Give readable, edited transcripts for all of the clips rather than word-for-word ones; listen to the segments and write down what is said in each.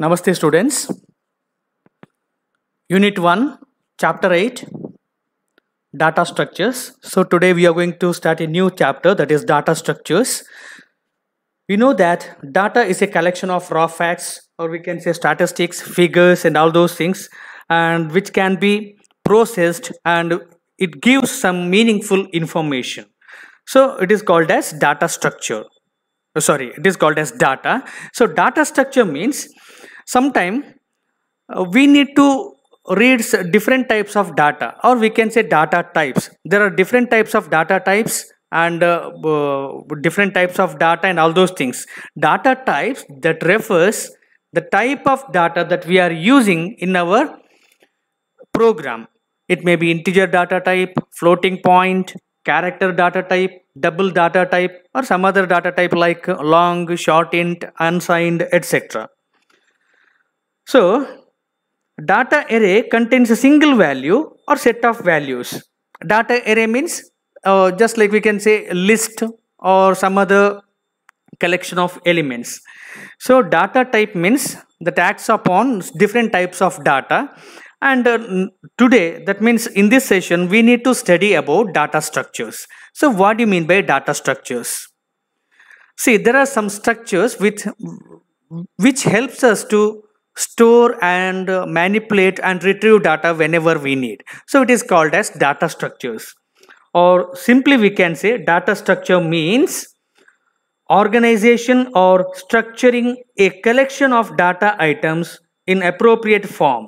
Namaste students. Unit 1, Chapter 8, Data Structures. So today we are going to start a new chapter, that is Data Structures. We know that data is a collection of raw facts, or we can say statistics, figures and all those things, and which can be processed and it gives some meaningful information. So it is called as data structure. It is called as data. So data structure means sometime we need to read different types of data, or we can say data types. There are different types of data types and different types of data and all those things. Data types that refers the type of data that we are using in our program. It may be integer data type, floating point, character data type, double data type, or some other data type like long, short int, unsigned, etc. So data array contains a single value or set of values. Data array means just like we can say a list or some other collection of elements. So data type means that acts upon different types of data. And today, that means in this session, we need to study about data structures. So what do you mean by data structures? See, there are some structures which helps us to store and manipulate and retrieve data whenever we need. So it is called as data structures. Or simply we can say data structure means organization or structuring a collection of data items in appropriate form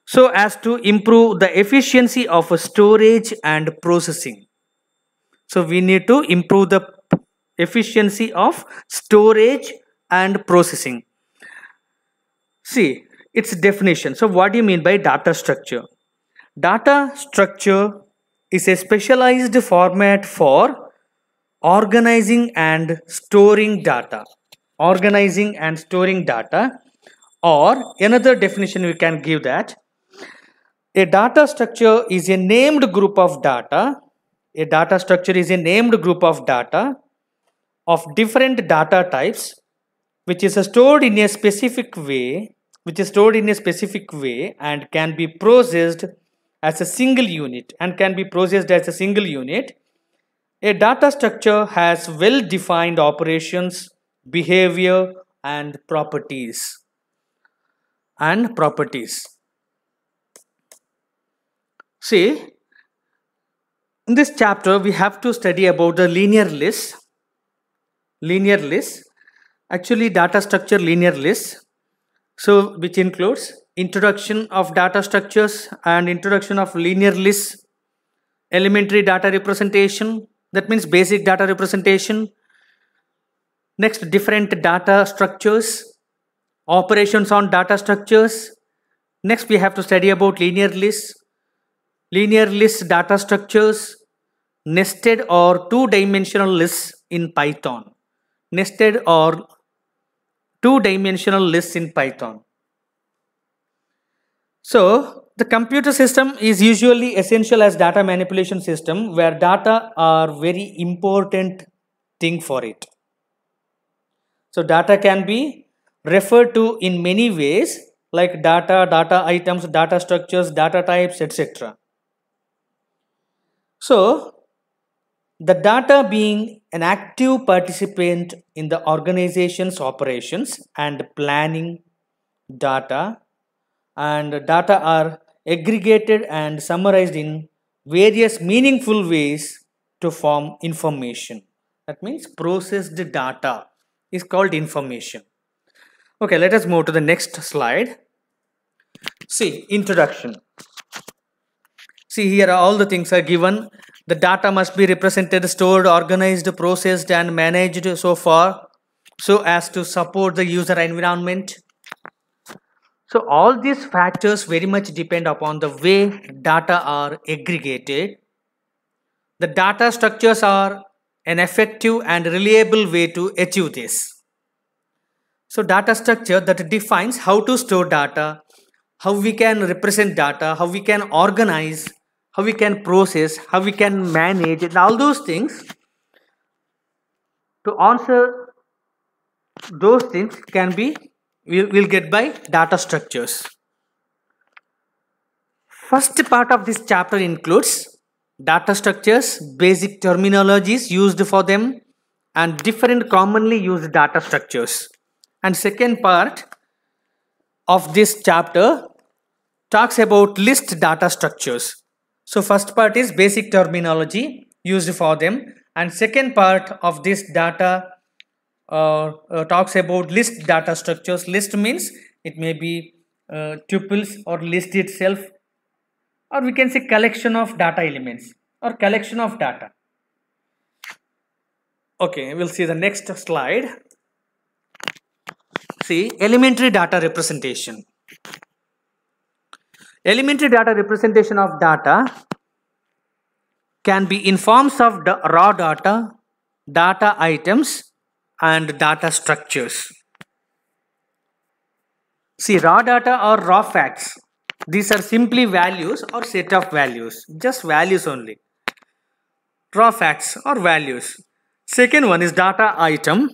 so as to improve the efficiency of storage and processing. So we need to improve the efficiency of storage and processing. See, its definition. So what do you mean by data structure? Data structure is a specialized format for organizing and storing data. Organizing and storing data, or another definition we can give that a data structure is a named group of data. A data structure is a named group of data of different data types which is stored in a specific way, and can be processed as a single unit A data structure has well-defined operations, behavior, and properties. See, in this chapter, we have to study about the linear list. Actually, data structure linear list. So, which includes introduction of data structures and introduction of linear lists, elementary data representation, that means basic data representation. Next, different data structures, operations on data structures. Next, we have to study about linear list data structures, nested or two-dimensional lists in Python. So the computer system is usually essential as data manipulation system, where data are very important thing for it. So data can be referred to in many ways like data items, data structures, data types, etc. So the data being an active participant in the organization's operations and planning data, and data are aggregated and summarized in various meaningful ways to form information. That means processed data is called information. Okay, let us move to the next slide. See, introduction. See, here all the things are given. The data must be represented, stored, organized, processed and managed so as to support the user environment. So all these factors very much depend upon the way data are aggregated. The data structures are an effective and reliable way to achieve this. So data structure that defines how to store data, how we can represent data, how we can organize, how we can process, how we can manage, and all those things. To answer those things can be we'll get by data structures. First part of this chapter includes data structures, basic terminologies used for them, and different commonly used data structures. And second part of this chapter talks about list data structures. So first part is basic terminology used for them, and second part of this data talks about list data structures. List means it may be tuples or list itself, or we can say collection of data elements or collection of data. Okay, we'll see the next slide. See, elementary data representation. Elementary data representation of data can be in forms of the raw data, data items, and data structures. See, raw data or raw facts. These are simply values or set of values, just values only. Raw facts or values. Second one is data item,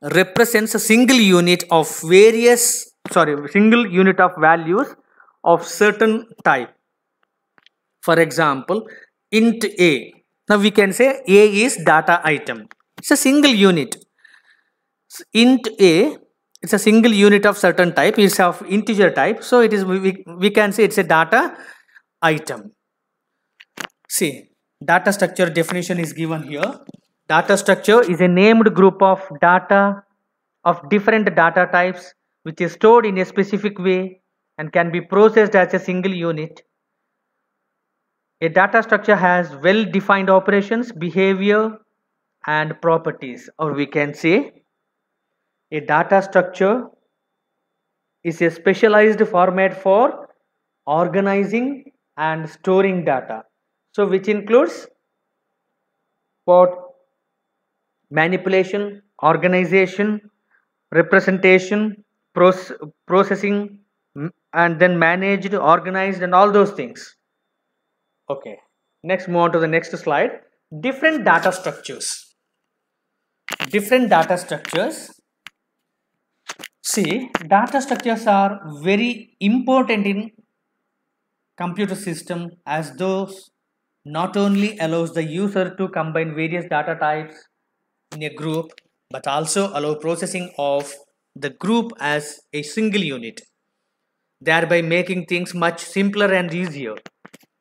represents a single unit of single unit of values of certain type. For example, int a. Now we can say a is data item. It's a single unit. Int a, it's a single unit of certain type. It's of integer type. So it is we can say it's a data item. See, data structure definition is given here. Data structure is a named group of data of different data types which is stored in a specific way and can be processed as a single unit. A data structure has well-defined operations, behavior, and properties, or we can say a data structure is a specialized format for organizing and storing data. So which includes what? Manipulation, organization, representation, processing, and then managed, organized, and all those things. Okay, next move on to the next slide. Different data structures. Different data structures. See, data structures are very important in computer system, as those not only allows the user to combine various data types in a group, but also allow processing of the group as a single unit, thereby making things much simpler and easier.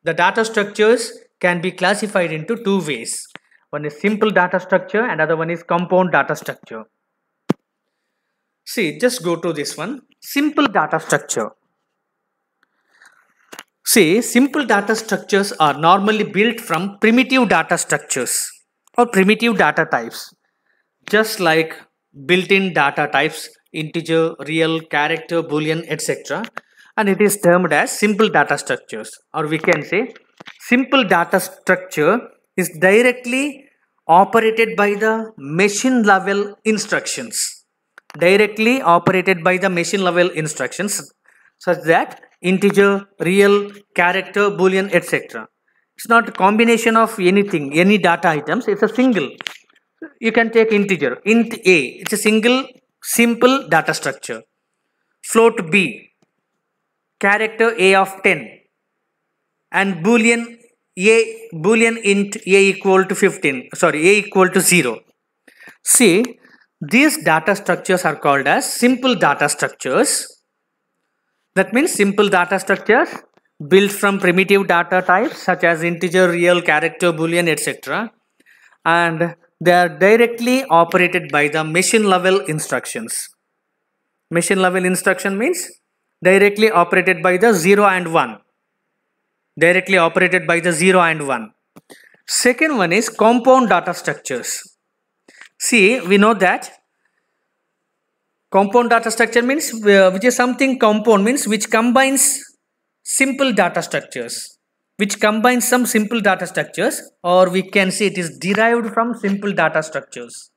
The data structures can be classified into two ways. One is simple data structure and other one is compound data structure. See, just go to this one. Simple data structure. See, simple data structures are normally built from primitive data structures or primitive data types, just like built-in data types, integer, real, character, boolean, etc. And it is termed as simple data structures, or we can say simple data structure is directly operated by the machine level instructions. Directly operated by the machine level instructions such that integer, real, character, boolean, etc. It's not a combination of anything, any data items. It's a single. You can take integer, int a. It's a single, simple data structure. Float b, character a of 10, and boolean int a equal to 15. Sorry, a equal to 0. See, these data structures are called as simple data structures. That means simple data structures built from primitive data types such as integer, real, character, boolean, etc. And they are directly operated by the machine level instructions. Machine level instruction means directly operated by the 0 and 1. Directly operated by the 0 and 1. Second one is compound data structures. See, we know that compound data structure means which is something compound means which combines simple data structures, which combines some simple data structures, or we can say it is derived from simple data structures.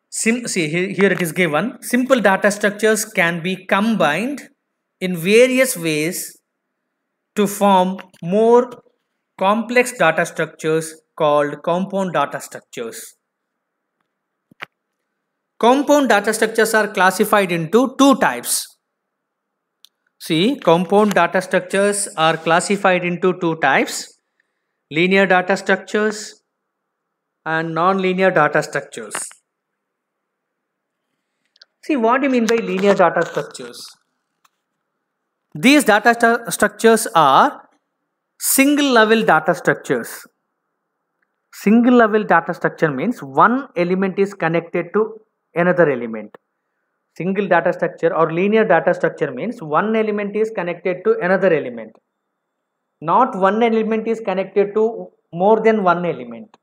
See, here it is given. Simple data structures can be combined in various ways to form more complex data structures called compound data structures. Compound data structures are classified into two types. See, compound data structures are classified into two types: linear data structures and non-linear data structures. See, what do you mean by linear data structures? These data structures are single level data structures. Single level data structure means one element is connected to another element. Single data structure or linear data structure means one element is connected to another element. Not one element is connected to more than one element.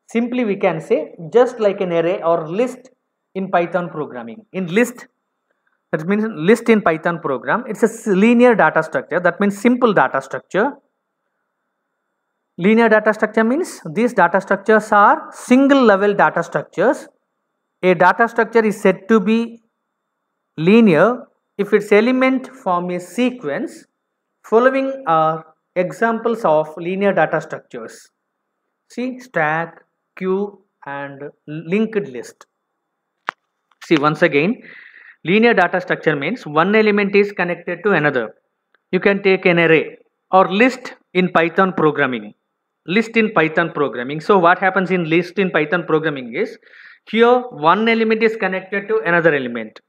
Simply we can say just like an array or list in Python programming. In list, that means list in Python program, it's a linear data structure. That means simple data structure. Linear data structure means these data structures are single level data structures. A data structure is said to be linear if its element form a sequence. Following are examples of linear data structures. See, stack, queue and linked list. See, once again, linear data structure means one element is connected to another. You can take an array or list in Python programming. List in Python programming. So what happens in list in Python programming is, here one element is connected to another element.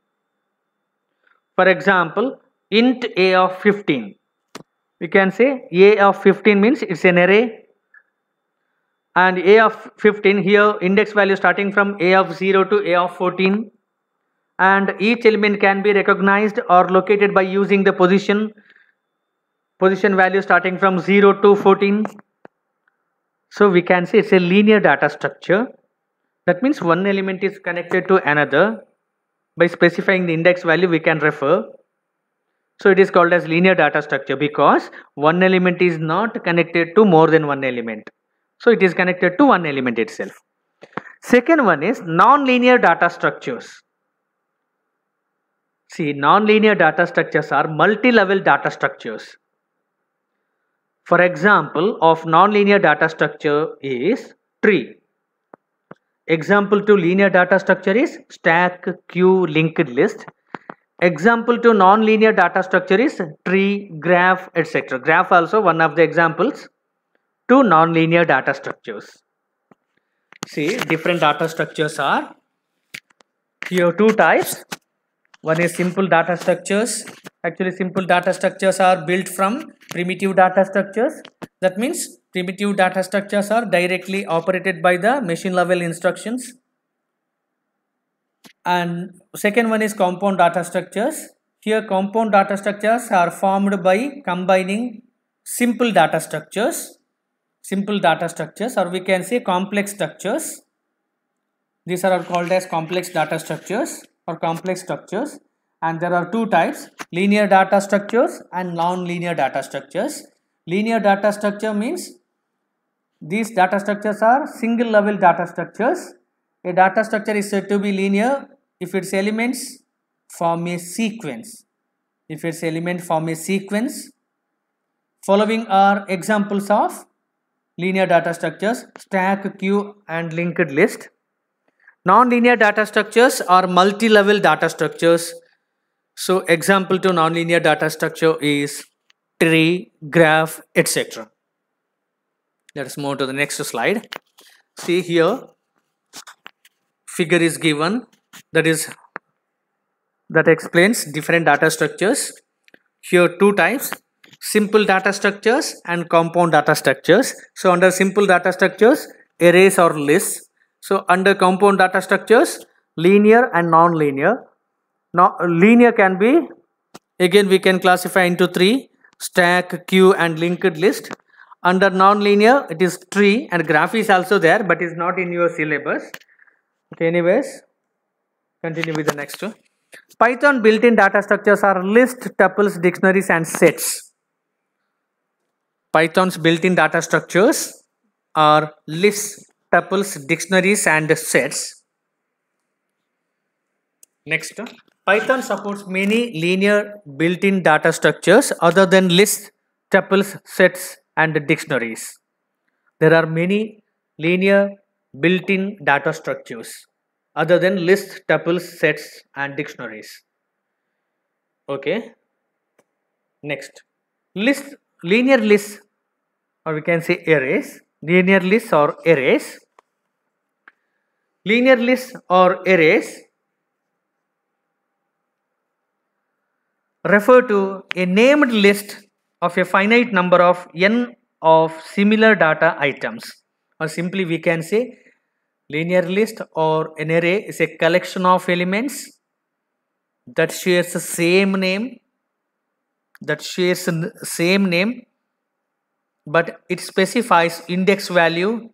For example, int a of 15. We can say a of 15 means it's an array, and a of 15 here index value starting from a of 0 to a of 14, and each element can be recognized or located by using the position value starting from 0 to 14. So we can say it's a linear data structure. That means one element is connected to another. By specifying the index value we can refer. So it is called as linear data structure because one element is not connected to more than one element. So it is connected to one element itself. Second one is non-linear data structures. See, non-linear data structures are multi-level data structures. For example of non-linear data structure is tree. Example to linear data structure is stack, queue, linked list. Example to non-linear data structure is tree, graph, etc. Graph also one of the examples to non-linear data structures. See, different data structures are here two types. One is simple data structures. Actually, simple data structures are built from primitive data structures. That means primitive data structures are directly operated by the machine level instructions. And second one is compound data structures. Here compound data structures are formed by combining simple data structures, or we can say complex structures. These are called as complex data structures or complex structures, and there are two types: linear data structures and non-linear data structures. Linear data structure means these data structures are single level data structures. A data structure is said to be linear if its elements form a sequence. Following are examples of linear data structures: stack, queue and linked list. Non-linear data structures are multi-level data structures. So example to non-linear data structure is tree, graph, etc. Let us move to the next slide. See here, figure is given that explains different data structures. Here two types: simple data structures and compound data structures. So under simple data structures, arrays or lists. So under compound data structures, linear and non-linear. Now linear can be, again we can classify into three: stack, queue and linked list. Under non-linear it is tree, and graph is also there but is not in your syllabus. Okay, anyways, continue with the next one. Python built-in data structures are list, tuples, dictionaries and sets. Python's built-in data structures are lists, tuples, dictionaries and sets. Next, Python supports many linear built-in data structures other than lists, tuples, sets and dictionaries. There are many linear built-in data structures. other than lists, tuples, sets and dictionaries. Okay. Next, list, linear lists, or we can say arrays. Linear lists or arrays. Linear lists or arrays refer to a named list of a finite number of n of similar data items, or simply we can say linear list or an array is a collection of elements that shares the same name, but it specifies index value.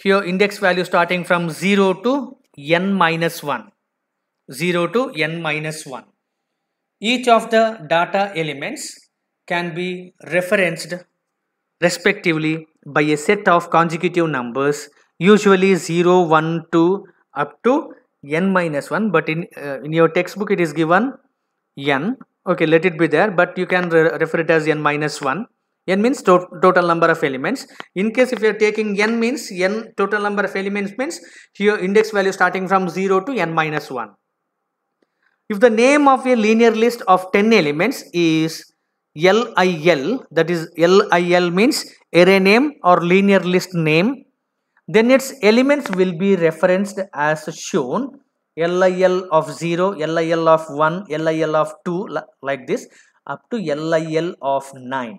Here index value starting from 0 to n minus 1. 0 to n minus 1. Each of the data elements can be referenced respectively by a set of consecutive numbers, usually 0, 1, 2 up to n minus 1, but in your textbook it is given n. Okay, let it be there, but you can refer it as n minus 1. N means total number of elements. In case if you are taking n means n total number of elements means here index value starting from 0 to n minus 1. If the name of a linear list of 10 elements is LIL, that is LIL means array name or linear list name, then its elements will be referenced as shown: LIL of 0, LIL of 1, LIL of 2, like this up to LIL of 9.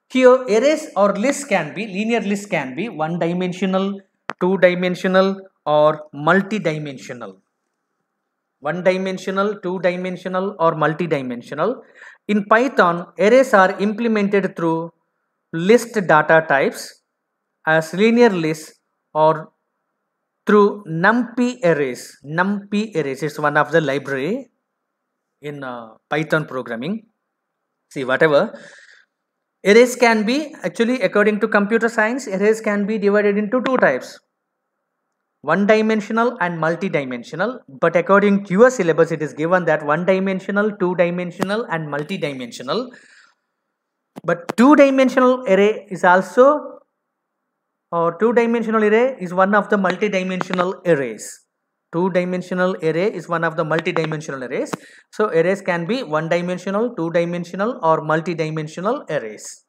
Here arrays or lists can be, linear lists can be one dimensional, two dimensional or multi-dimensional. One dimensional, two dimensional or multi-dimensional. In Python, arrays are implemented through list data types as linear lists or through NumPy arrays. NumPy arrays is one of the library in Python programming. See, whatever. Arrays can be, actually according to computer science, arrays can be divided into two types: one dimensional and multi-dimensional. But according to your syllabus it is given that one dimensional, two dimensional and multi-dimensional. But two-dimensional array is also, or two-dimensional array is one of the multi-dimensional arrays. Two-dimensional array is one of the multi-dimensional arrays. So arrays can be one-dimensional, two-dimensional or multi-dimensional arrays.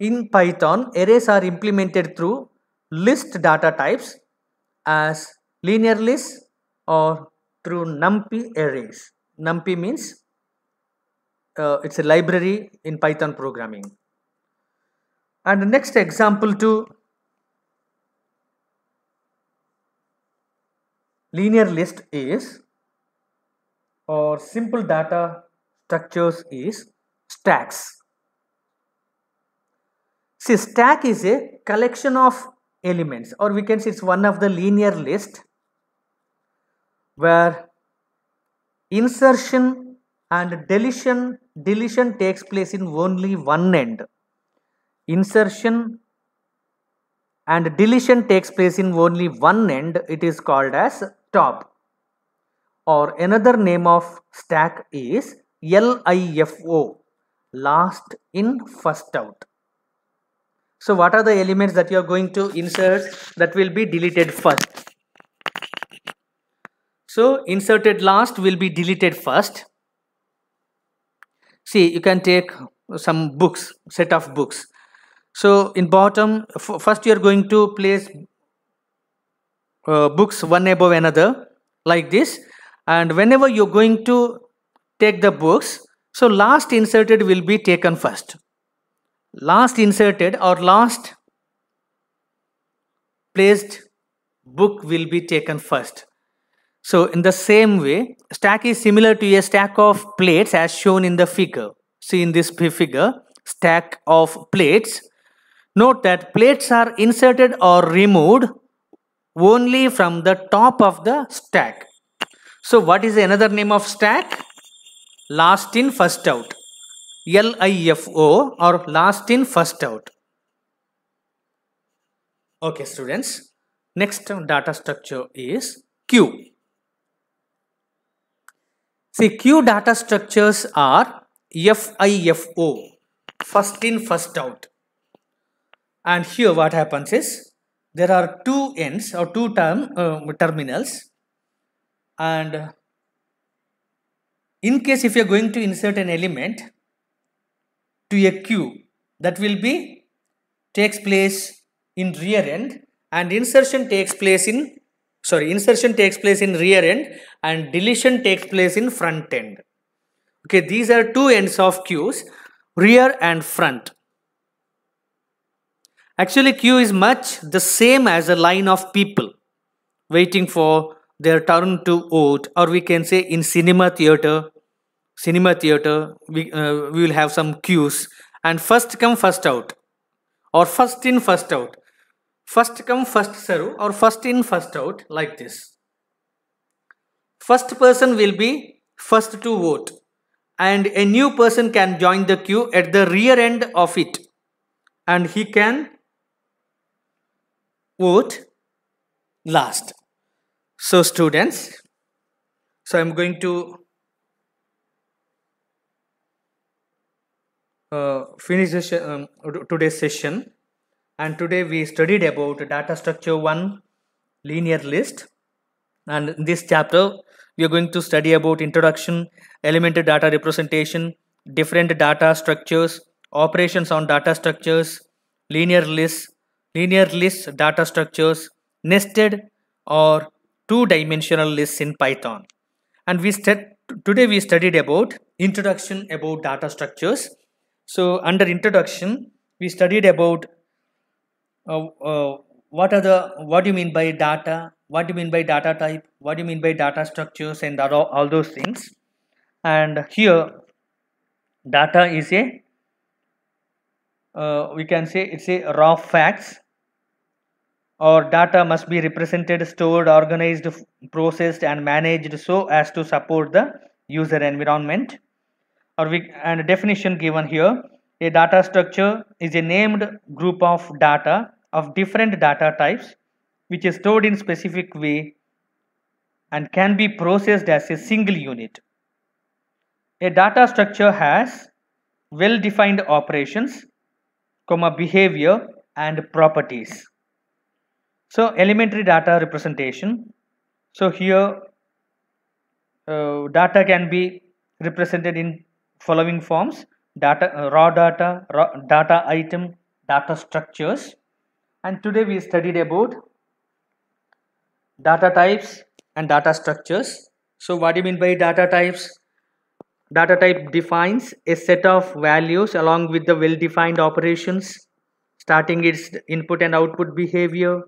In Python, arrays are implemented through list data types as linear lists or through NumPy arrays. NumPy means it's a library in Python programming. And the next example to linear list is, or simple data structures is, stacks. See, stack is a collection of elements, or we can say it's one of the linear list where insertion and deletion takes place in only one end. Insertion and deletion takes place in only one end. It is called as top, or another name of stack is LIFO, last in first out. So what are the elements that you are going to insert that will be deleted first? So inserted last will be deleted first. See, you can take some books, set of books. So in bottom, first you are going to place books one above another like this, and whenever you're going to take the books, so last inserted will be taken first. Last inserted or last placed book will be taken first. So in the same way, stack is similar to a stack of plates as shown in the figure. See, in this figure, stack of plates. Note that plates are inserted or removed only from the top of the stack. So what is another name of stack? Last in first out. LIFO, or last in first out. Okay students, next data structure is queue. See, queue data structures are FIFO, first in first out. And here what happens is, there are two ends or two terminals, and in case if you are going to insert an element to a queue, that will be takes place in rear end, and insertion takes place in rear end, and deletion takes place in front end. Okay, these are two ends of queues, rear and front. Actually, queue is much the same as a line of people waiting for their turn to vote, or we can say in cinema theater, we will have some queues, and first come first out, or first in first out, first come first serve, or first in first out, like this. First person will be first to vote, and a new person can join the queue at the rear end of it, and he can vote last. So students, so I'm going to finish this, today's session, and today we studied about data structure 1, linear list, and in this chapter we are going to study about introduction, elementary data representation, different data structures, operations on data structures, linear list data structures, nested or two-dimensional lists in Python. And today we studied about introduction about data structures. So under introduction, we studied about what do you mean by data, what do you mean by data type, what do you mean by data structures, and all those things. And here, data is a we can say it's a raw facts, or data must be represented, stored, organized, processed, and managed so as to support the user environment. And a definition given here: a data structure is a named group of data of different data types which is stored in specific way and can be processed as a single unit. A data structure has well-defined operations, behavior, and properties. So elementary data representation. So here data can be represented in following forms: raw data item, data structures. And today we studied about data types and data structures. So what do you mean by data types? Data type defines a set of values along with the well-defined operations, starting its input and output behavior.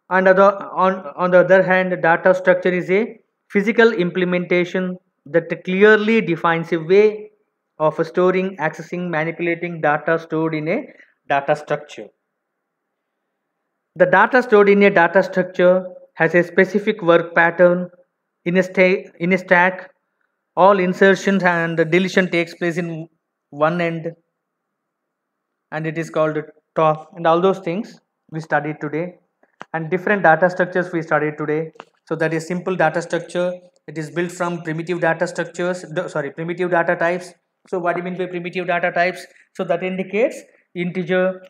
And on the other hand, data structure is a physical implementation that clearly defines a way of storing, accessing, manipulating data stored in a data structure. The data stored in a data structure has a specific work pattern. In a stack, all insertions and deletion takes place in one end, and it is called top, and all those things we studied today. And different data structures we studied today. So that is simple data structure. It is built from primitive data structures, primitive data types. So what do you mean by primitive data types? So that indicates integer,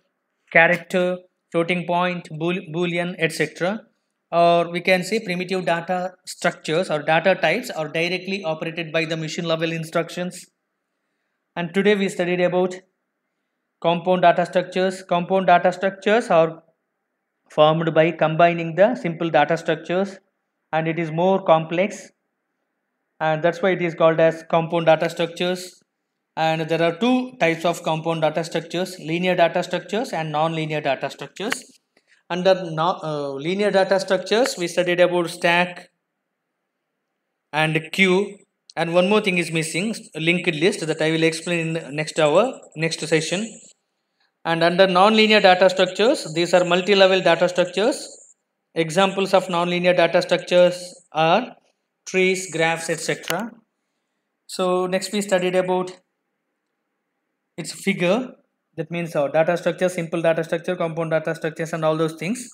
character, floating point, boolean, etc. Or we can say primitive data structures or data types are directly operated by the machine level instructions. And today we studied about compound data structures. Compound data structures are formed by combining the simple data structures, and it is more complex, and that's why it is called as compound data structures. And there are two types of compound data structures: linear data structures and non-linear data structures. Under linear data structures, we studied about stack and queue, and one more thing is missing: linked list, that I will explain in next session. And under non-linear data structures, these are multi-level data structures. Examples of non-linear data structures are trees, graphs, etc. So next we studied about its figure. That means our data structure, simple data structure, compound data structures, and all those things.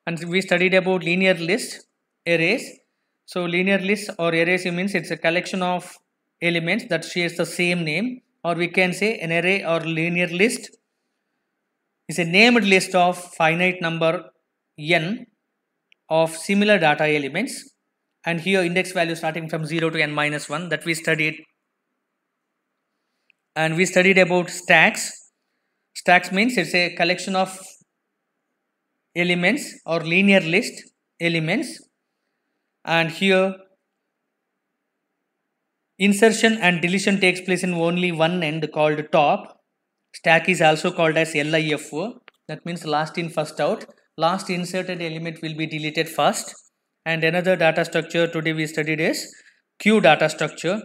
And we studied about linear list, arrays. So linear list or arrays means it's a collection of elements that shares the same name, or we can say an array or linear list is a named list of finite number n of similar data elements, and here index value starting from 0 to n minus 1 that we studied. And we studied about stacks. Stacks means it's a collection of elements or linear list elements, and here insertion and deletion takes place in only one end called top. Stack is also called as LIFO, that means last in first out. Last inserted element will be deleted first. And another data structure today we studied is queue data structure,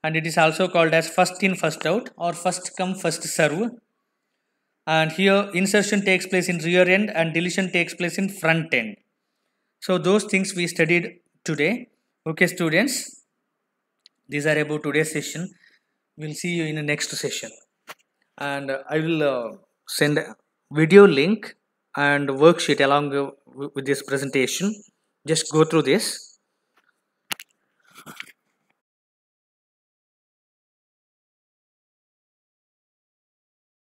and it is also called as first in first out or first come first serve. And here insertion takes place in rear end and deletion takes place in front end. So those things we studied today. Okay students, these are about today's session. We'll see you in the next session, and I will send a video link and worksheet along with this presentation. Just go through this.